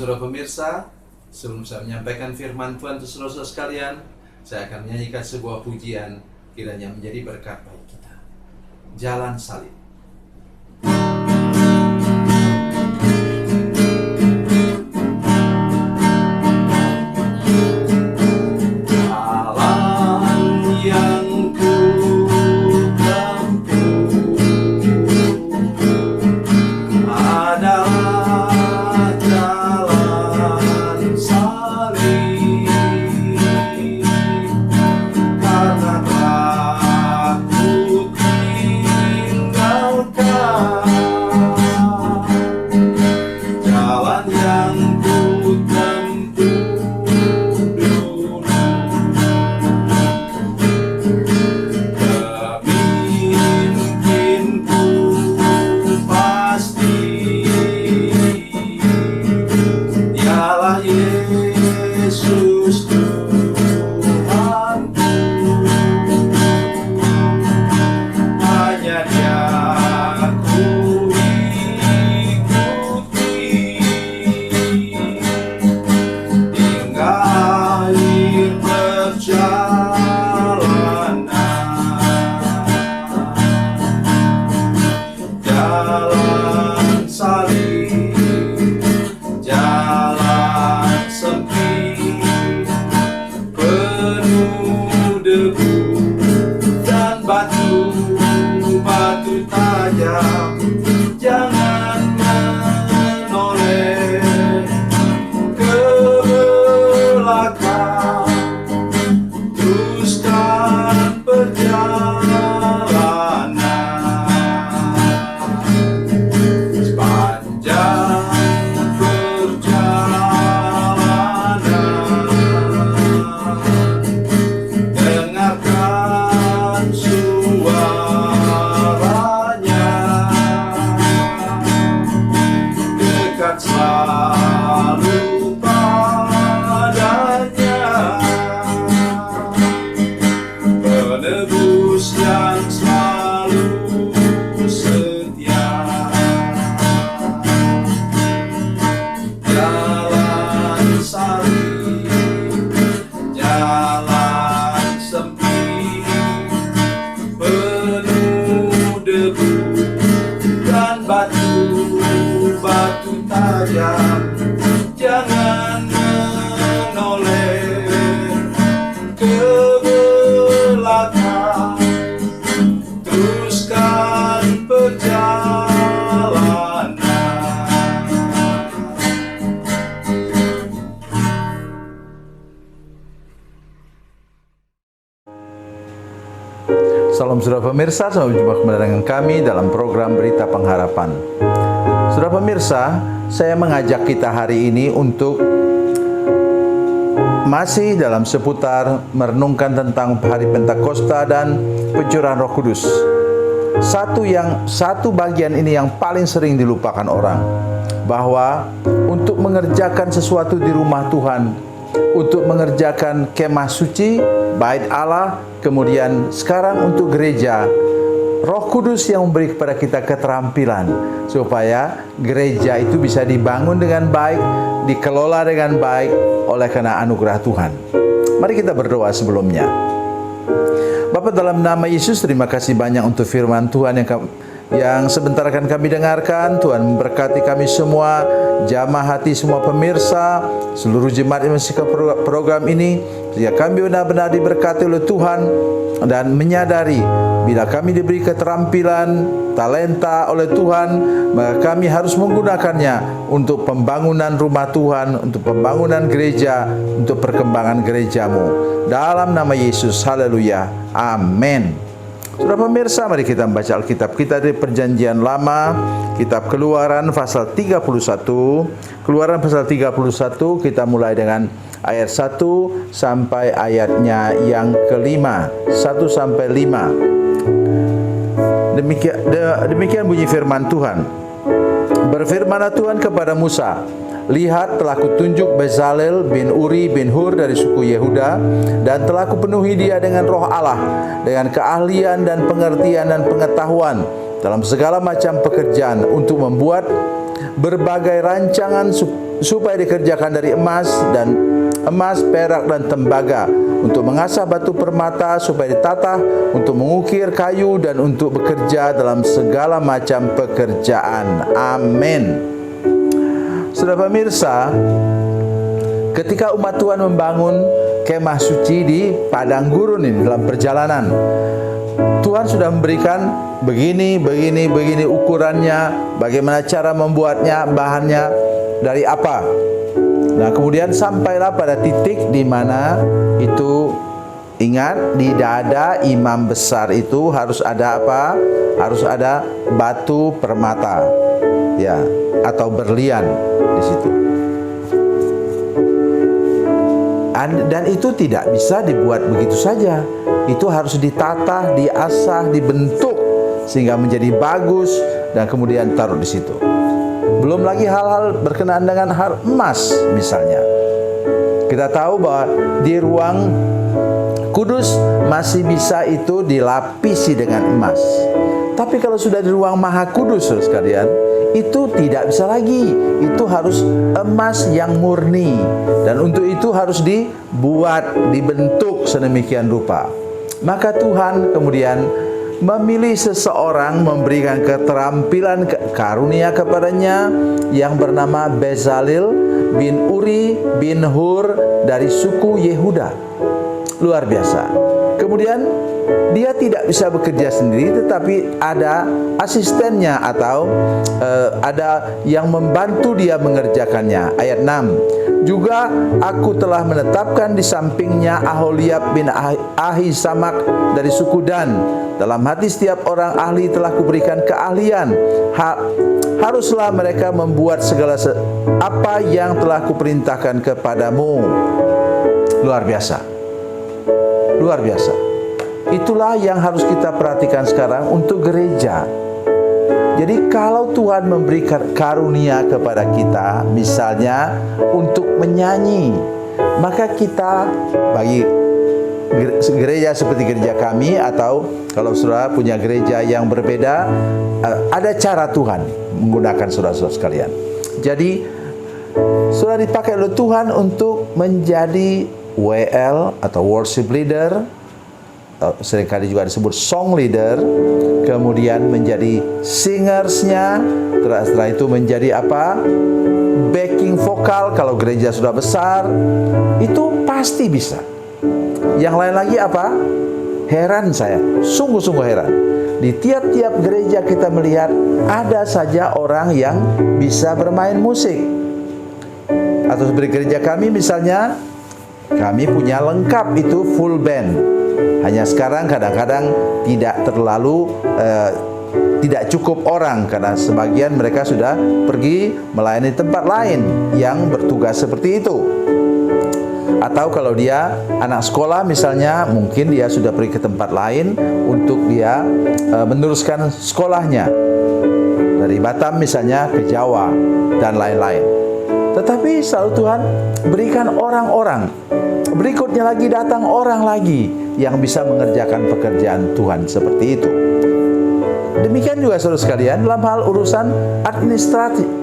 saudara pemirsa, sebelum saya menyampaikan firman Tuhan untuk saudara sekalian, saya akan menyanyikan sebuah pujian kiranya menjadi berkat bagi kita. Jalan Salib. Jangan menoleh ke belakang, teruskan perjalanan. Salam saudara pemirsa, selamat berjumpa kembali dengan kami dalam program Berita Pengharapan. Saudara pemirsa, saya mengajak kita hari ini untuk masih dalam seputar merenungkan tentang hari Pentakosta dan pencurahan Roh Kudus. Satu bagian ini yang paling sering dilupakan orang, bahwa untuk mengerjakan sesuatu di rumah Tuhan, untuk mengerjakan kemah suci, bait Allah, kemudian sekarang untuk gereja, Roh Kudus yang memberi kepada kita keterampilan supaya gereja itu bisa dibangun dengan baik, dikelola dengan baik oleh karena anugerah Tuhan. Mari kita berdoa sebelumnya. Bapa, dalam nama Yesus, terima kasih banyak untuk firman Tuhan yang sebentar akan kami dengarkan. Tuhan memberkati kami semua, jamah hati semua pemirsa, seluruh jemaat yang menyaksikan program ini, sehingga kami benar-benar diberkati oleh Tuhan dan menyadari bila kami diberi keterampilan, talenta oleh Tuhan, maka kami harus menggunakannya untuk pembangunan rumah Tuhan, untuk pembangunan gereja, untuk perkembangan gerejamu. Dalam nama Yesus, haleluya, amin. Saudara pemirsa, mari kita membaca Alkitab kita dari Perjanjian Lama, kitab Keluaran pasal 31. Keluaran pasal 31, kita mulai dengan ayat 1 sampai ayatnya yang kelima, 1 sampai 5. Demikian bunyi firman Tuhan. Berfirmanlah Tuhan kepada Musa, lihat, telah kutunjuk Bezalel bin Uri bin Hur dari suku Yehuda, dan telah kupenuhi dia dengan roh Allah, dengan keahlian dan pengertian dan pengetahuan dalam segala macam pekerjaan, untuk membuat berbagai rancangan supaya dikerjakan dari emas, perak dan tembaga, untuk mengasah batu permata supaya ditata, untuk mengukir kayu, dan untuk bekerja dalam segala macam pekerjaan. Amin. Saudara pemirsa, ketika umat Tuhan membangun kemah suci di padang gurun ini dalam perjalanan, Tuhan sudah memberikan begini ukurannya, bagaimana cara membuatnya, bahannya dari apa. Nah, kemudian sampailah pada titik di mana itu, ingat, di dada imam besar itu harus ada apa? Harus ada batu permata, ya, atau berlian di situ. Dan itu tidak bisa dibuat begitu saja. Itu harus ditata, diasah, dibentuk sehingga menjadi bagus dan kemudian taruh di situ. Belum lagi hal-hal berkenaan dengan hal emas misalnya. Kita tahu bahwa di ruang kudus masih bisa itu dilapisi dengan emas. Tapi kalau sudah di ruang maha kudus, saudara sekalian, itu tidak bisa lagi. Itu harus emas yang murni. Dan untuk itu harus dibuat, dibentuk sedemikian rupa. Maka Tuhan kemudian memilih seseorang, memberikan keterampilan, karunia kepadanya yang bernama Bezalel bin Uri bin Hur dari suku Yehuda. Luar biasa. Kemudian dia tidak bisa bekerja sendiri, tetapi ada asistennya atau ada yang membantu dia mengerjakannya. Ayat 6. Juga aku telah menetapkan di sampingnya Aholiab bin Ahisamak dari suku Dan. Dalam hati setiap orang ahli telah kuberikan keahlian. Haruslah mereka membuat segala apa yang telah kuperintahkan kepadamu. Luar biasa. Luar biasa. Itulah yang harus kita perhatikan sekarang untuk gereja. Jadi kalau Tuhan memberikan karunia kepada kita, misalnya untuk menyanyi, maka kita, bagi gereja seperti gereja kami, atau kalau saudara punya gereja yang berbeda, ada cara Tuhan menggunakan saudara-saudara sekalian. Jadi saudara dipakai oleh Tuhan untuk menjadi WL atau worship leader, seringkali juga disebut song leader, kemudian menjadi singersnya, setelah itu menjadi apa? Backing vokal kalau gereja sudah besar, itu pasti bisa. Yang lain lagi apa? Heran saya, sungguh-sungguh heran. Di tiap-tiap gereja kita melihat ada saja orang yang bisa bermain musik. Atau seperti gereja kami misalnya, kami punya lengkap itu full band. Hanya sekarang kadang-kadang tidak terlalu tidak cukup orang, karena sebagian mereka sudah pergi melayani tempat lain yang bertugas seperti itu. Atau kalau dia anak sekolah misalnya, mungkin dia sudah pergi ke tempat lain untuk dia meneruskan sekolahnya, dari Batam misalnya ke Jawa dan lain-lain. Tetapi selalu Tuhan berikan orang-orang. Berikutnya lagi datang orang lagi yang bisa mengerjakan pekerjaan Tuhan seperti itu. Demikian juga saudara sekalian dalam hal urusan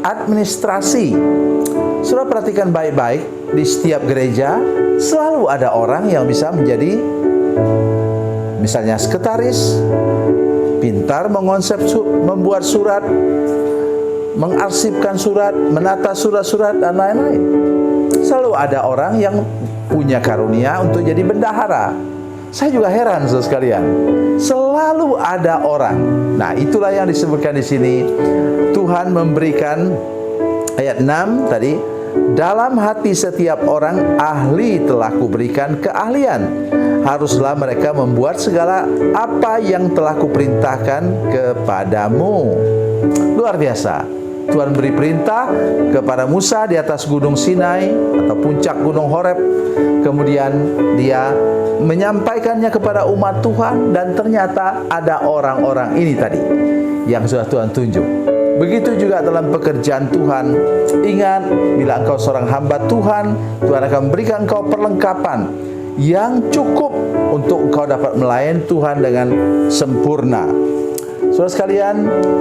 administrasi. Saudara perhatikan baik-baik, di setiap gereja selalu ada orang yang bisa menjadi misalnya sekretaris, pintar mengonsep, membuat surat, mengarsipkan surat, menata surat-surat dan lain-lain. Selalu ada orang yang punya karunia untuk jadi bendahara. Saya juga heran saudara sekalian. Selalu ada orang. Nah, itulah yang disebutkan di sini. Tuhan memberikan ayat 6 tadi, dalam hati setiap orang ahli telah kuberikan keahlian. Haruslah mereka membuat segala apa yang telah kuperintahkan kepadamu. Luar biasa. Tuhan beri perintah kepada Musa di atas gunung Sinai atau puncak gunung Horeb. Kemudian dia menyampaikannya kepada umat Tuhan, dan ternyata ada orang-orang ini tadi yang sudah Tuhan tunjuk. Begitu juga dalam pekerjaan Tuhan. Ingat, bila engkau seorang hamba Tuhan, Tuhan akan memberikan engkau perlengkapan yang cukup untuk engkau dapat melayani Tuhan dengan sempurna. Saudara sekalian,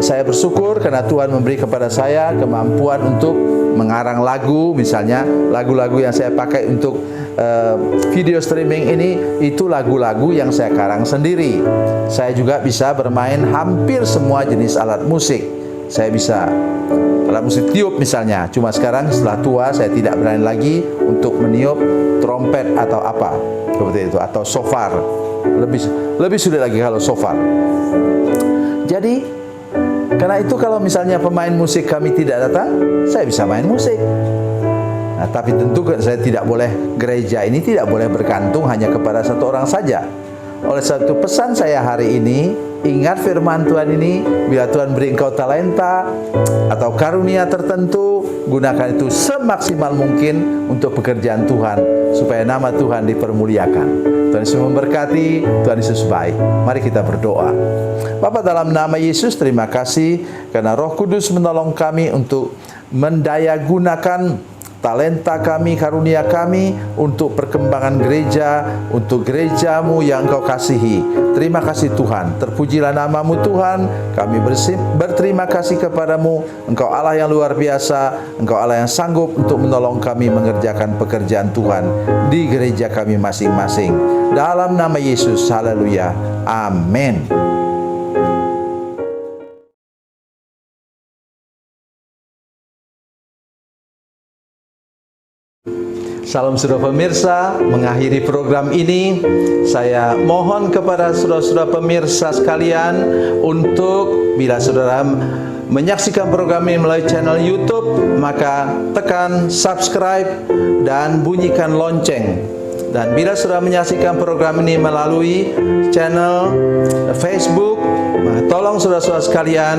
saya bersyukur karena Tuhan memberi kepada saya kemampuan untuk mengarang lagu. Misalnya lagu-lagu yang saya pakai untuk video streaming ini, itu lagu-lagu yang saya karang sendiri. Saya juga bisa bermain hampir semua jenis alat musik. Saya bisa alat musik tiup misalnya. Cuma sekarang setelah tua saya tidak berani lagi untuk meniup trompet atau apa seperti itu, atau shofar. Lebih sulit lagi kalau shofar. Jadi karena itu kalau misalnya pemain musik kami tidak datang, saya bisa main musik. Nah, tapi tentu saya tidak boleh, gereja ini tidak boleh bergantung hanya kepada satu orang saja. Oleh sebab itu pesan saya hari ini, ingat firman Tuhan ini, bila Tuhan beri engkau talenta atau karunia tertentu, gunakan itu semaksimal mungkin untuk pekerjaan Tuhan, supaya nama Tuhan dipermuliakan. Tuhan Yesus memberkati, Tuhan Yesus baik. Mari kita berdoa. Bapa, dalam nama Yesus, terima kasih karena Roh Kudus menolong kami untuk mendayagunakan talenta kami, karunia kami untuk perkembangan gereja, untuk gerejamu yang Engkau kasihi. Terima kasih Tuhan, terpujilah namamu Tuhan. Kami berterima kasih kepadamu. Engkau Allah yang luar biasa, Engkau Allah yang sanggup untuk menolong kami mengerjakan pekerjaan Tuhan di gereja kami masing-masing. Dalam nama Yesus, haleluya, amin. Salam saudara pemirsa, mengakhiri program ini saya mohon kepada saudara-saudara pemirsa sekalian untuk bila saudara menyaksikan program ini melalui channel YouTube, maka tekan subscribe dan bunyikan lonceng. Dan bila saudara menyaksikan program ini melalui channel Facebook, maka tolong saudara-saudara sekalian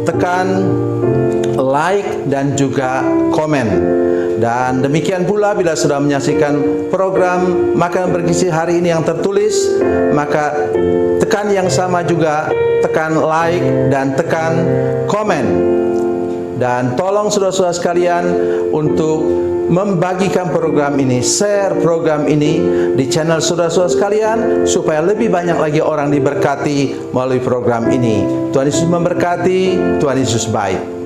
tekan like dan juga komen. Dan demikian pula bila sudah menyaksikan program Makan Bergizi hari ini yang tertulis, maka tekan yang sama juga, tekan like dan tekan komen. Dan tolong saudara-saudara sekalian untuk membagikan program ini, share program ini di channel saudara-saudara sekalian, supaya lebih banyak lagi orang diberkati melalui program ini. Tuhan Yesus memberkati, Tuhan Yesus baik.